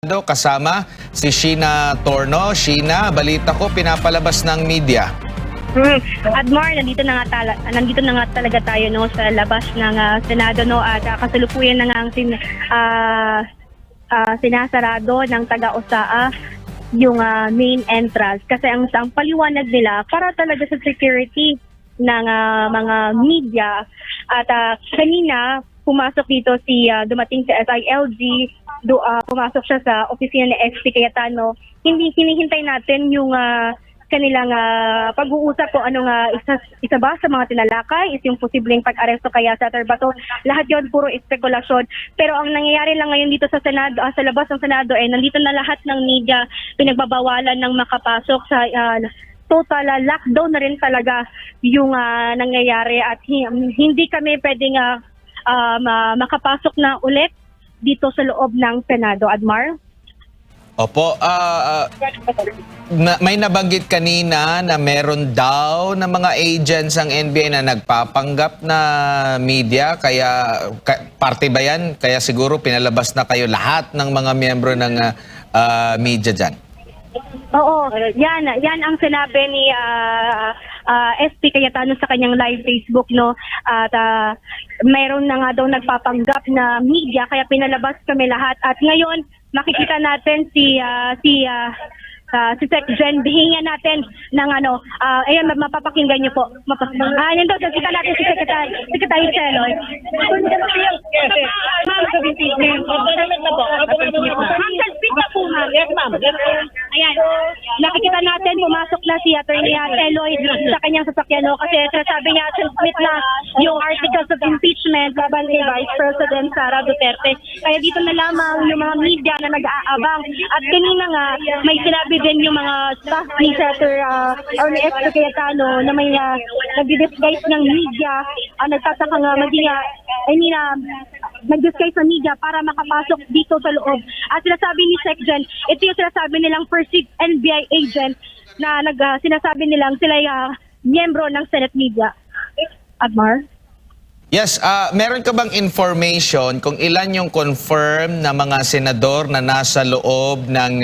Kasama si Sheena Torno. Sheena, balita ko pinapalabas ng media. Admar, nandito na nga talaga tayo sa labas ng Senado at kasalukuyan na nga ang sinasarado ng taga-USAA yung main entrance kasi ang paliwanag nila para talaga sa security ng mga media at kanina pumasok dito dumating si SILG, pumasok siya sa opisina ni SP Cayetano. Hinihintay natin yung kanilang pag-uusap kung anong isa ba sa mga tinalakay is yung posibleng pag-aresto kaya sa Bato. Lahat yon puro espekulasyon. Pero ang nangyayari lang ngayon dito sa Senado, sa labas ng Senado, nandito na lahat ng media, pinagbabawalan ng makapasok sa total lockdown na rin talaga yung nangyayari at hindi kami pwedeng makapasok na ulit dito sa loob ng Senado, Admar. Opo, may nabanggit kanina na meron daw na mga agents ang NBI na nagpapanggap na media, kaya parte ba yan? Kaya siguro pinalabas na kayo lahat ng mga miyembro ng media dyan. Oo, yan ang sinabi ni SP Cayetano sa kanyang live Facebook, no? At mayroon na nga daw nagpapanggap na media kaya pinalabas kami lahat. At ngayon makikita natin si Sec Jen, bihingan natin ng ayan, mapapakinggan niyo po. Ayan daw, kita natin si Secretary Celoy. Ayan, nakikita natin, pumasok na si Attorney Celoy sa kanyang sasakyan, kasi sabi niya, submit na yung articles of impeachment laban kay Vice President Sara Duterte. Kaya dito na lamang yung mga media na nag-aabang. At kanina nga, may sinabi din yung mga staff ni Senator or ni SP Cayetano na may nag-disguise ng media, nagtataka nga nag-disguise ng media para makapasok dito sa loob. At sinasabi ni Sec Jen, ito yung sinasabi nilang perceived NBI agent na sinasabi nilang sila miyembro ng Senate media. Admar? Yes, meron ka bang information kung ilan yung confirm na mga senador na nasa loob ng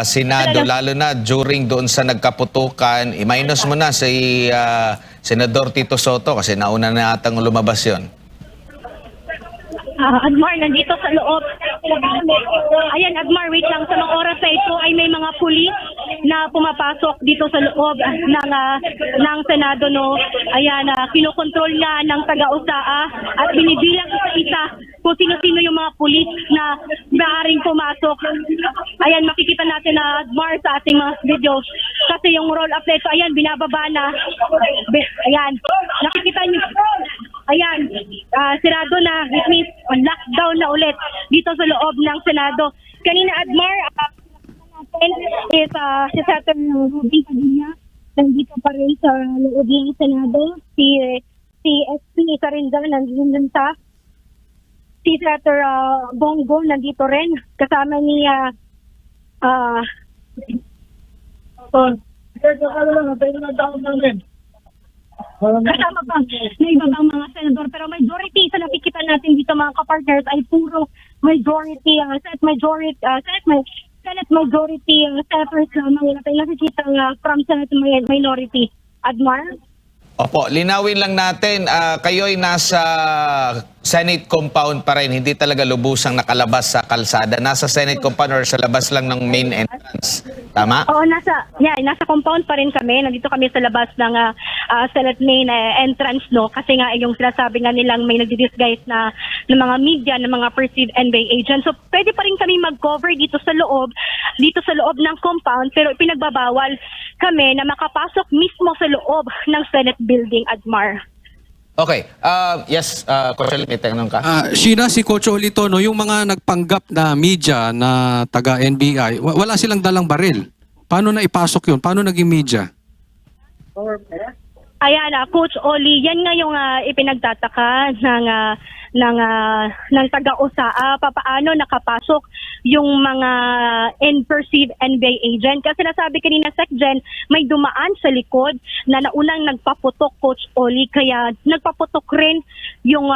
Senado, lalo na during doon sa nagkaputukan? I-minus mo na si Senador Tito Soto kasi nauna na atang lumabas yon. Admar, nandito sa loob. Ayan, Admar, wait lang. Sa mga oras na ito ay may mga pulis na pumapasok dito sa loob ng Senado, no? Ayan, kinokontrol nga ng taga-USAA at binibilang isa kung sino-sino yung mga pulis na maaaring pumasok. Ayan, makikita natin na Admar sa ating mga videos. Kasi yung roll-up na ito, ayan, binababa na. Ayan, nakikita niyo. Ayan, sirado na. It means lockdown na ulit dito sa loob ng Senado. Kanina, Admar, natin is si Senator Rudy Padilla. Nandito pa rin sa loob ng Senado. Si SP isa rin dyan, nandun sa. Si Senator Bongo nandito rin. Kasama ni kasama pa na iba bang mga senador, pero majority sa nakikita natin dito mga kapartners ay puro majority, Senate majority senators lamang wala tayong nakikita from Senate minority. Admar? Opo, linawin lang natin, kayo'y nasa Senate compound pa rin, hindi talaga lubusang nakalabas sa kalsada. Nasa Senate compound or sa labas lang ng main entrance. Tama? Oo, nasa compound pa rin kami. Nandito kami sa labas ng Senate main entrance, no? Kasi nga yung sinasabi nga nilang may nagdi-disguise na ng mga media, ng mga perceived NBI agents. So pwede pa rin kami mag-cover dito sa loob ng compound, pero pinagbabawal kami na makapasok mismo sa loob ng Senate building, Admar. Okay. Yes, Coach Oli, may tanong ka? Sheena, si Coach Oli Tono, yung mga nagpanggap na media na taga-NBI, wala silang dalang baril. Paano na ipasok yun? Paano naging media? Ayan, Coach Oli, yan nga yung ipinagtataka ng taga-USAA, papaano nakapasok yung mga perceived NBI agent. Kasi nasabi kanina, Secgen, may dumaan sa likod na naunang nagpaputok, Coach Oli, kaya nagpaputok rin yung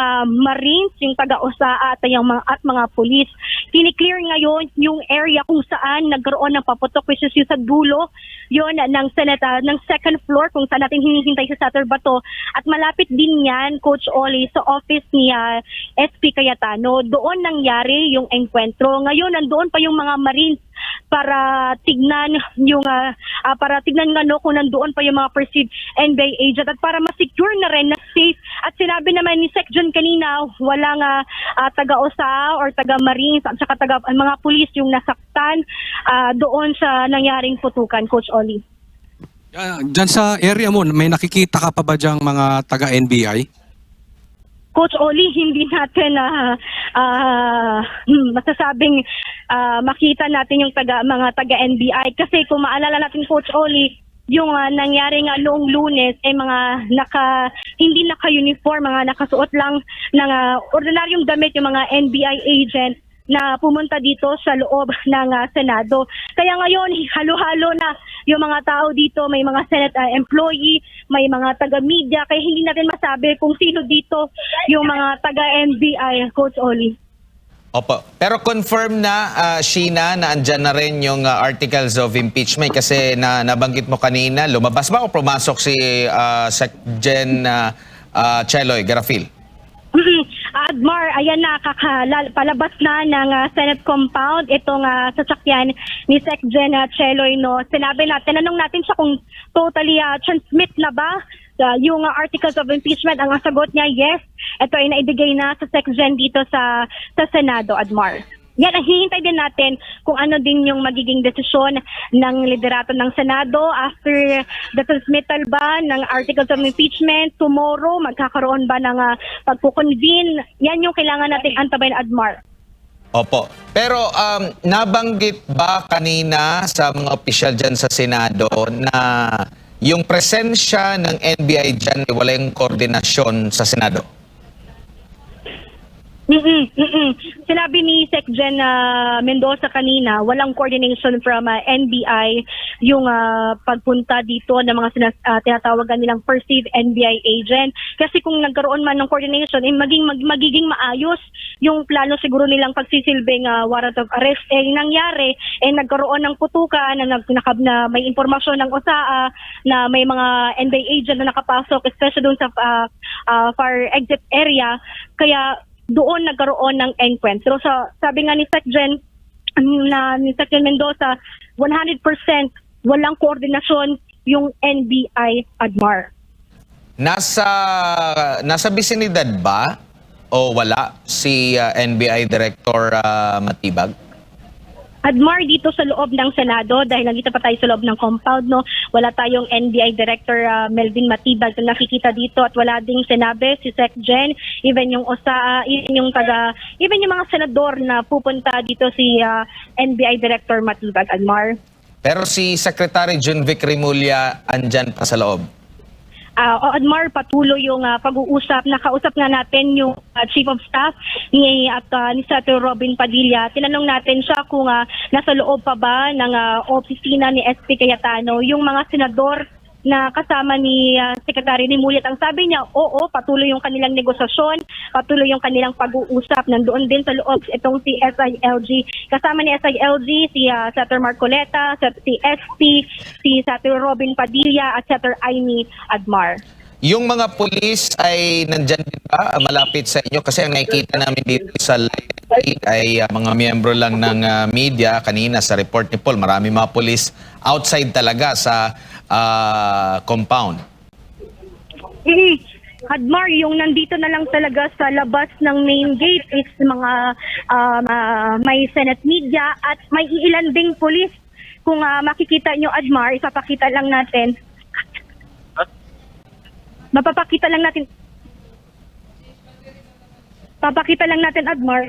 Marines, yung taga-USAA at mga pulis. Kiniklear ngayon yung area kung saan nagkaroon ng paputok, which is yung sa dulo yon ng Senate, ng second floor kung saan natin hinihintay sa Senator Bato, at malapit din yan, Coach Oli, sa office ni SP Cayetano. Doon nangyari yung enkwentro. Ngayon nandoon pa yung mga Marines para tignan yung kung nandoon pa yung mga perceived NBI agent at para ma-secure na rin na safe. At sinabi naman ni Secgen kanina, walang taga-OSA or taga-Marines at saka mga pulis yung nasaktan doon sa nangyaring putukan, Coach Oli. Diyan sa area mo, may nakikita ka pa ba diyang mga taga-NBI? Coach Oli, hindi natin masasabing makita natin yung mga taga-NBI. Kasi kung maalala natin, Coach Oli, yung nangyari nga noong Lunes ay mga hindi naka-uniform, mga nakasuot lang ng ordinaryong damit yung mga NBI agent na pumunta dito sa loob ng Senado. Kaya ngayon, halo-halo na yung mga tao dito, may mga Senate employee, may mga taga-media, kaya hindi natin masabi kung sino dito yung mga taga-NBI, Coach Oli. Opo. Pero confirm na, Sheena, na andyan na rin yung articles of impeachment kasi nabanggit mo kanina, lumabas ba o pumasok si Secgen Cheloy Garafil? Admar, ayan na, palabas na ng Senate compound itong sasakyan ni Secgen Cheloy. No? Tinanong natin siya kung totally transmit na ba yung articles of impeachment. Ang sagot niya, yes. Ito ay naibigay na sa Secgen dito sa Senado, Admar. Yan, ang hihintay din natin kung ano din yung magiging desisyon ng liderato ng Senado after the transmittal ba ng articles of impeachment. Tomorrow, magkakaroon ba ng pagkukonvene? Yan yung kailangan nating antabayan, Admar. Opo. Pero nabanggit ba kanina sa mga opisyal dyan sa Senado na yung presensya ng NBI dyan ay walang koordinasyon sa Senado? Sinabi ni Secgen Mendoza kanina, walang coordination from NBI yung pagpunta dito ng mga tinatawagan nilang perceived NBI agent. Kasi kung nagkaroon man ng coordination, magiging maayos yung plano siguro nilang pagsisilbing warrant of arrest. Nangyari, nagkaroon ng putukan na may impormasyon ng OSAA na may mga NBI agent na nakapasok, especially doon sa far exit area. Kaya doon nagkaroon ng encuentro. So, sabi nga ni Secgen Mendoza, 100% walang koordinasyon yung NBI, Admar. Nasa bisinidad ba o wala si NBI Director Matibag? Admar, dito sa loob ng Senado, dahil nandito pa tayo sa loob ng compound, no, wala tayong NBI Director Melvin Matibag na nakikita dito at wala ding sinabi si Secgen, even yung OSAA, even yung mga senador na pupunta dito si NBI Director Matibag, Admar. Pero si Secretary Junvic Rimulya andyan pa sa loob? Admar, patuloy yung pag-uusap. Nakausap nga natin yung Chief of Staff ni Senator Robin Padilla. Tinanong natin siya kung nasa loob pa ba ng opisina ni SP Cayetano yung mga senador na kasama ni Secretary Rimulya. Ang sabi niya, oo, patuloy yung kanilang negosasyon, patuloy yung kanilang pag-uusap. Nandoon din sa loob itong si SILG. Kasama ni SILG si Senator Marcoleta, si SP, si Senator Robin Padilla at Senator Aimee, Admar. Yung mga pulis ay nandyan din ba malapit sa inyo? Kasi ang nakikita namin dito sa live ay mga miyembro lang ng media. Kanina sa report ni Paul, marami mga pulis outside talaga sa compound. Admar, yung nandito na lang talaga sa labas ng main gate is mga may Senate media at may ilan ding pulis. Kung makikita nyo, Admar, ipapakita lang natin. Papakita lang natin, Admar.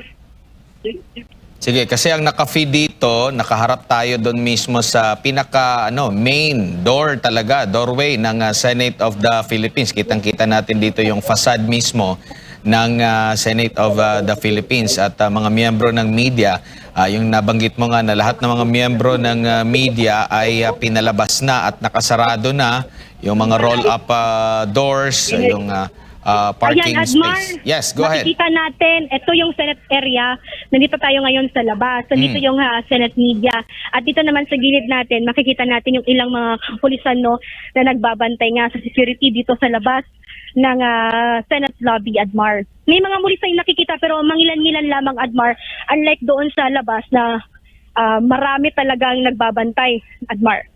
Sige, kasi ang naka-feed dito, nakaharap tayo doon mismo sa main door talaga, doorway ng Senate of the Philippines. Kitang-kita natin dito yung facade mismo ng Senate of the Philippines at mga miyembro ng media. Yung nabanggit mo nga na lahat ng mga miyembro ng media ay pinalabas na at nakasarado na yung mga roll-up doors, yung parking Ayan, Admar, space. Yes, go ahead. makikita natin, ito yung Senate area. Nandito tayo ngayon sa labas. Nandito yung Senate media. At dito naman sa gilid natin, makikita natin yung ilang mga kapulisan na nagbabantay nga sa security dito sa labas ng Senate lobby, Admar. May mga pulis ay nakikita pero mangilan-ngilan lamang, Admar. Unlike doon sa labas na marami talagang nagbabantay, Admar.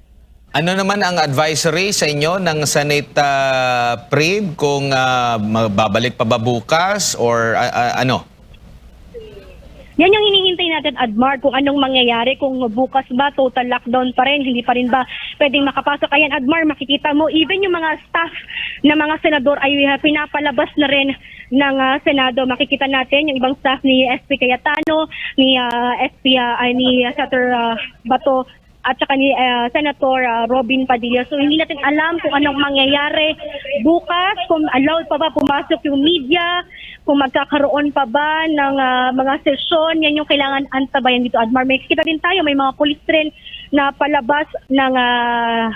Ano naman ang advisory sa inyo ng Senate PRIB kung babalik pa ba bukas or ano? Yan yung hinihintay natin, Admar, kung anong mangyayari, kung bukas ba, total lockdown pa rin, hindi pa rin ba pwedeng makapasok. Ayan, Admar, makikita mo, even yung mga staff na mga senador ay pinapalabas na rin ng Senado. Makikita natin yung ibang staff ni SP Cayetano, ni ni Senator Bato, at saka ni Senator Robin Padilla. So hindi natin alam kung anong mangyayari bukas, kung allowed pa ba pumasok yung media, kung magkakaroon pa ba ng mga sesyon. Yan yung kailangan antabayan dito, Admar. May kita din tayo, may mga pulis rin na palabas ng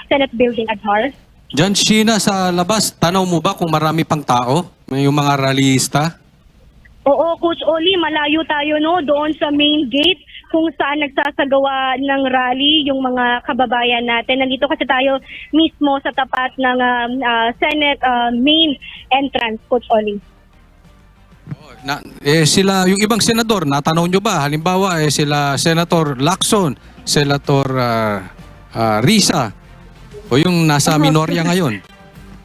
Senate building, Admar. Diyan, Sheena, sa labas, tanaw mo ba kung marami pang tao? May yung mga rallyista? Oo, Coach Oli, malayo tayo doon sa main gate kung saan nagsasagawa ng rally yung mga kababayan natin. Nandito kasi tayo mismo sa tapat ng Senate main entrance, Coach Oli. Sila, yung ibang senador, natanong nyo ba? Halimbawa, sila Senator Lacson, Senator Risa, o yung nasa minorya ngayon?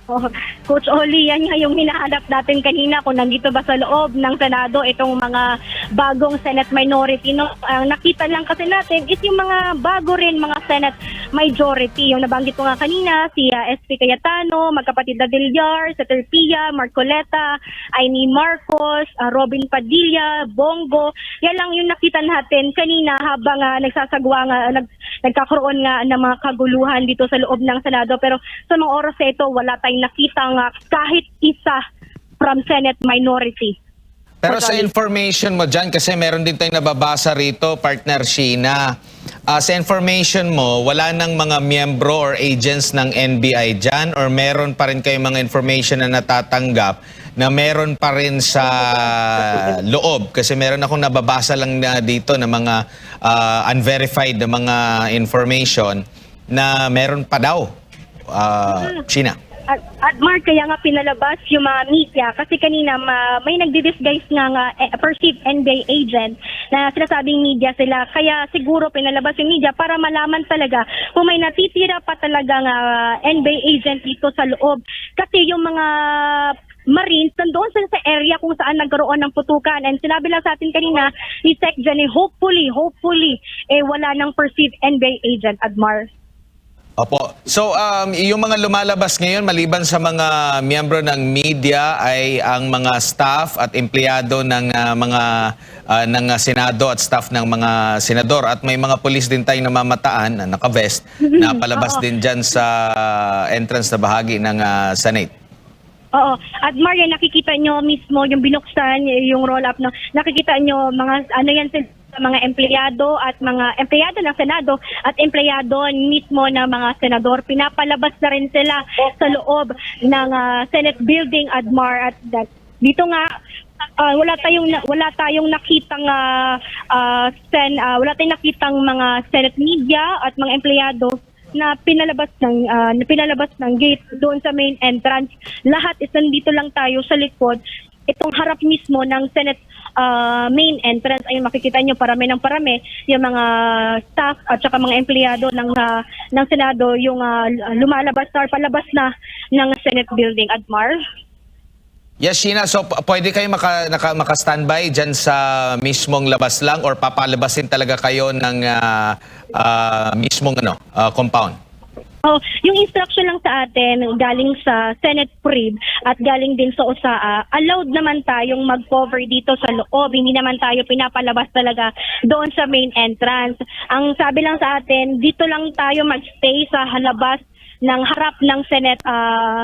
Oh, Coach Oli, yan nga yung hinahanap natin kanina kung nandito ba sa loob ng Senado itong mga bagong Senate minority. Ang nakita lang kasi natin is yung mga bago rin mga Senate majority. Yung nabanggit ko nga kanina, si SP Cayetano, magkapatid na Villar, Senator Pia, Marcoleta, Aimee Marcos, Robin Padilla, Bongo. Yan lang yung nakita natin kanina habang nagsasagwa nga, nagkakaroon nga ng mga kaguluhan dito sa loob ng Senado. Pero sa mga oras na ito, wala tayong nakita nga kahit isa from Senate minority. Pero sa information mo dyan, kasi meron din tayong nababasa rito, partner Sheena, sa information mo, wala nang mga miyembro or agents ng NBI dyan or meron pa rin kayong mga information na natatanggap na meron pa rin sa loob? Kasi meron akong nababasa lang na dito na mga unverified na mga information na meron pa daw. Sheena. Admar, kaya nga pinalabas yung mga media kasi kanina may nagdi-disguise nga perceived NBA agent na sinasabing media sila. Kaya siguro pinalabas yung media para malaman talaga kung may natitira pa talagang NBA agent dito sa loob. Kasi yung mga Marines, nandoon sila sa area kung saan nagkaroon ng putukan. And sinabi lang sa atin kanina ni Sec Jenny, hopefully, wala nang perceived NBA agent, Admar. Opo. So, yung mga lumalabas ngayon, maliban sa mga miyembro ng media, ay ang mga staff at empleyado ng ng Senado at staff ng mga senador. At may mga pulis din tayong namamataan, na naka-vest, na palabas din dyan sa entrance na bahagi ng Senate. Oo. At Maria, nakikita nyo mismo yung binuksan, yung roll-up, nakikita nyo mga, mga empleyado at mga empleyado ng Senado at empleyado mismo ng mga senador. Pinapalabas na rin sila sa loob ng Senate building, Admar. At dito nga, wala tayong nakitang mga Senate media at mga empleyado na pinalabas ng gate doon sa main entrance. Lahat is nandito lang tayo sa likod. Itong harap mismo ng Senate main entrance ay makikita nyo parami yung mga staff at saka mga empleyado ng Senado yung lumalabas na or palabas na ng Senate building, Admar. Yes, Sheena. So, pwede kayo maka-standby dyan sa mismong labas lang or papalabasin talaga kayo ng mismong compound? Oh, yung instruction lang sa atin galing sa Senate PRIB at galing din sa OSAA, allowed naman tayong mag-cover dito sa loob. Hindi naman tayo pinapalabas talaga doon sa main entrance. Ang sabi lang sa atin, dito lang tayo mag-stay sa halabas ng harap ng Senate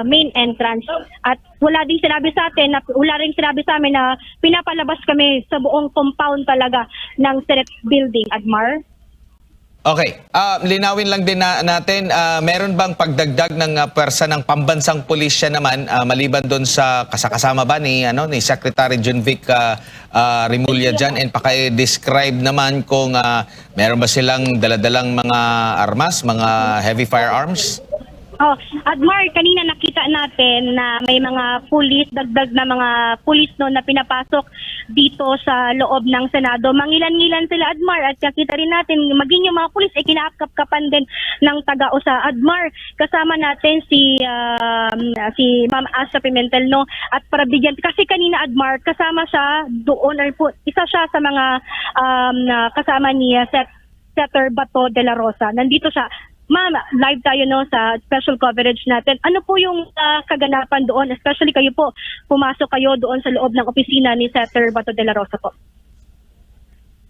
main entrance. At wala rin sinabi sa amin na pinapalabas kami sa buong compound talaga ng Senate building, Admar. Okay, linawin lang din natin, meron bang pagdagdag ng pwersa ng pambansang pulisya naman maliban doon sa kasama ba ni Secretary Junvic Remulla dyan, and paki-describe naman kung meron ba silang daladalang mga armas, mga heavy firearms? Oh, Admar, kanina nakita natin na may mga pulis, dagdag na mga pulis no na pinapasok dito sa loob ng Senado. Mangilan-ngilan sila, Admar, at nakita rin natin maging yung mga pulis ay kinaapkap-kapan din ng taga-usa. Admar, kasama natin si Ma'am Asa Pimentel no, at para bigyan kasi kanina, Admar, kasama siya doon, isa siya sa mga kasama ni Senator Bato de la Rosa. Nandito siya. Ma'am, live tayo no sa special coverage natin. Ano po yung kaganapan doon? Especially kayo po, pumasok kayo doon sa loob ng opisina ni Senator Bato de la Rosa po.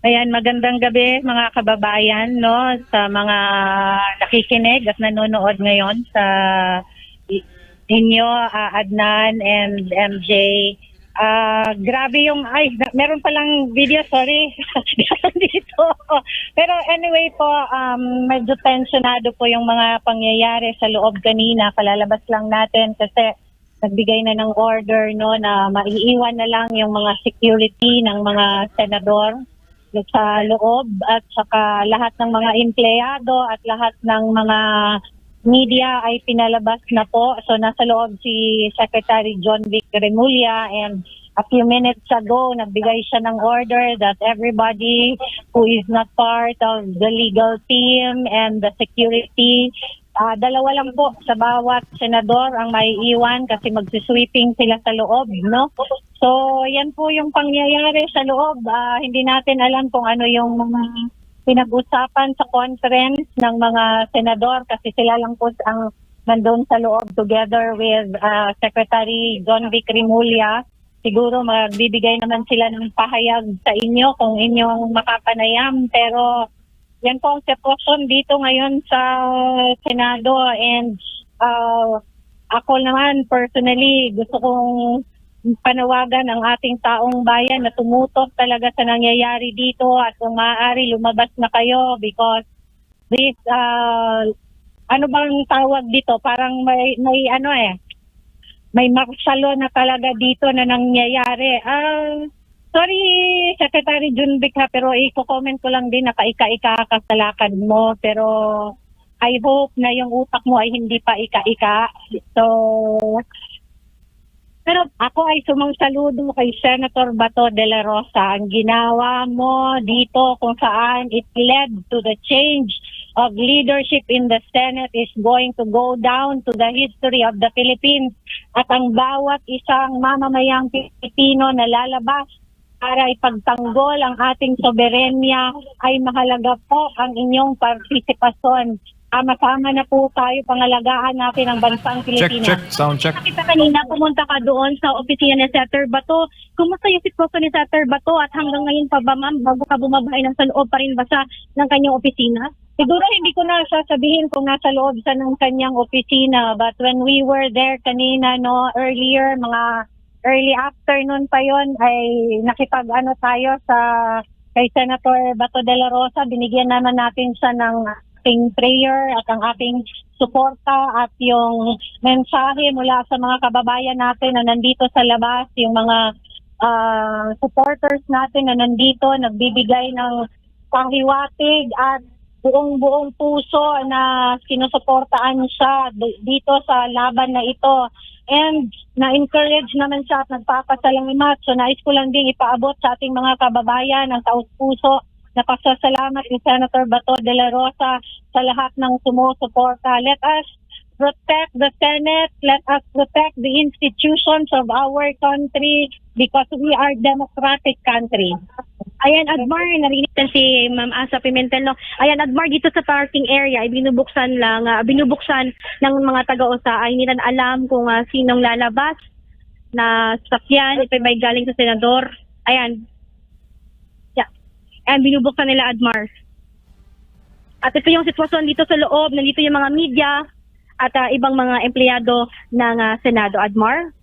Ayan, magandang gabi mga kababayan, no, sa mga nakikinig at nanonood ngayon sa inyo, Adnan and MJ. Grabe yung, meron palang video, sorry, dito. Pero anyway po, medyo tensionado po yung mga pangyayari sa loob kanina. Kalalabas lang natin kasi nagbigay na ng order no na maiiwan na lang yung mga security ng mga senador sa loob at saka lahat ng mga empleyado at lahat ng mga media ay pinalabas na po. So nasa loob si Secretary Junvic Remulla, and a few minutes ago nagbigay siya ng order that everybody who is not part of the legal team and the security, dalawa lang po sa bawat senador ang maiiwan kasi magsisweeping sila sa loob, no? So yan po yung pangyayari sa loob. Hindi natin alam kung ano yung mga pinag-usapan sa conference ng mga senador kasi sila lang po ang nandun sa loob together with Secretary Junvic Remulla. Siguro magbibigay naman sila ng pahayag sa inyo kung inyong makapanayam. Pero yan po ang sitwasyon dito ngayon sa Senado, and ako naman personally gusto kong panawagan ang ating taong bayan na tumutok talaga sa nangyayari dito at kung maaari lumabas na kayo because this, ano bang tawag dito? Parang may martial na talaga dito na nangyayari. Sorry, Secretary Junvic pero i-comment ko lang din na kaika-ika kasalakad mo, pero I hope na yung utak mo ay hindi pa ika-ika. Pero ako ay sumangsaludo kay Senator Bato de la Rosa. Ang ginawa mo dito kung saan it led to the change of leadership in the Senate is going to go down to the history of the Philippines. At ang bawat isang mamamayang Pilipino na lalabas para ipagtanggol ang ating soberenya ay mahalaga po ang inyong partisipasyon. Sama-sama na po tayo pangalagaan natin ang bansang Pilipinas. Check, sound check. Nakita kanina, pumunta ka doon sa opisina ni Senator Bato. Kumusta yung sitwasyon ni Senator Bato at hanggang ngayon pa ba, ma'am, bago ka bumabay ng sa loob pa rin ba siya ng kanyang opisina? Siguro hindi ko na sasabihin kung nasa loob siya ng kanyang opisina, but when we were there kanina, no, earlier, mga early afternoon pa yon, ay nakipag-ano tayo kay Senator Bato de la Rosa. Binigyan naman natin siya ng ating prayer at ang ating suporta at yung mensahe mula sa mga kababayan natin na nandito sa labas, yung mga supporters natin na nandito, nagbibigay ng panghiwatig at buong puso na sinusuportaan siya dito sa laban na ito. And na-encourage naman siya at nagpapasalamat. So nais ko lang din ipaabot sa ating mga kababayan ang taus-puso na pasasalamat ni Senator Bato de la Rosa sa lahat ng sumusuporta. Let us protect the Senate. Let us protect the institutions of our country because we are democratic country. Ayan, Admar, narinig na si Ma'am Asa Pimentel. No? Ayan, Admar, dito sa parking area, ay binubuksan ng mga taga-usa. Ay hindi na alam kung sinong lalabas na sakyan. Ito may galing sa senador. Ayan. And binubuksan nila, Admar. At ito yung sitwasyon dito sa loob. Nandito yung mga media. at ibang mga empleyado ng Senado, Admar.